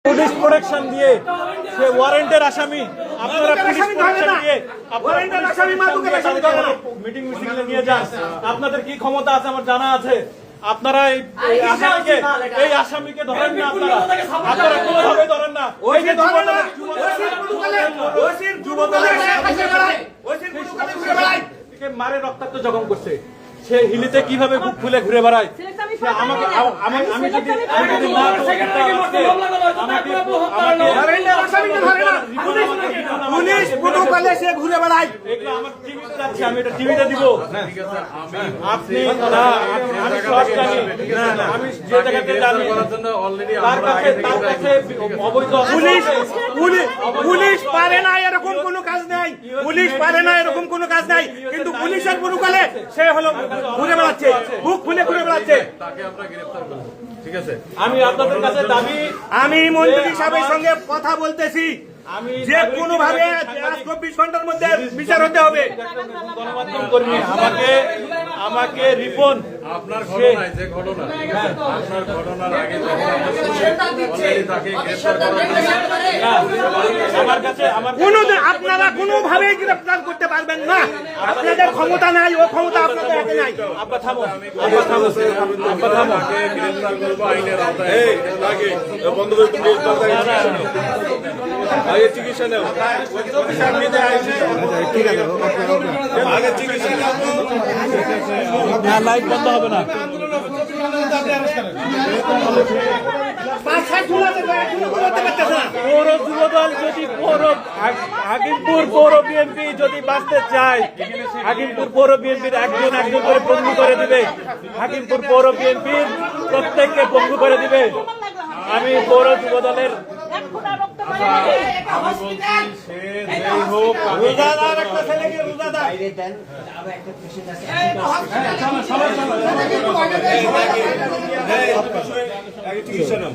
Police protection দিয়ে সে ওয়ারেন্টের আসামি, আপনারা পুলিশ প্রোটেকশন দিয়ে ওয়ারেন্টের আসামি মাতুকে মিটিং মিছিলে নিয়ে যান। আপনাদের কি ক্ষমতা আছে আমার জানা আছে। আপনারা এই আসামিকে ধরেন না, আপনারা কোনোভাবে ধরেন না। ওই যে মারে রক্তাক্ত জখম করছে, সে হিলিতে কিভাবে বুক ফুলে ঘুরে বেড়ায়। আমি যদি আমি এটা টিভিতে দিব। আপনি আমি যে জায়গাতে জানি তার কাছে অবৈধ পুলিশ পারে না এরকম কোনো কাজ নাই, পুলিশ পারে না এরকম কোনো কাজ নাই, কিন্তু পুলিশের পুরুকালে সে হলো ঘুরে বেড়াচ্ছে, বুক খুলে ঘুরে বেড়াচ্ছে। ঠিক আছে, আমি আপনাদের কাছে দাবি, আমি মন্ত্রী সাহেবের সঙ্গে কথা বলতেছি, যে কোনো ভাবে 24 ঘন্টার মধ্যে বিচার হতে হবে। গণমাধ্যম কর্মী আমাকে রিপন আপনার ঘটনায় যে ঘটনা, আপনার ঘটনার আগে আপনারা কোনোভাবেই গ্রেফতার করতে পারবেন না, আপনাদের ক্ষমতা নাই, ও ক্ষমতা আপনাদের হাতে নাই। গ্রেফতার করবো আইনের আওতায়। চিকিৎসা নেও, আগে চিকিৎসা নেও, লাইট বন্ধ হবে না। পৌর যুবদল যদি হাকিমপুর পৌর বিএনপি যদি বাঁচতে চায়, হাকিমপুর পৌর বিএনপির একজন করে পঙ্গু করে দিবে, হাকিমপুর পৌর বিএনপির প্রত্যেককে পঙ্গু করে দিবে। আমি পৌর যুবদলের চিকিৎসা নাও।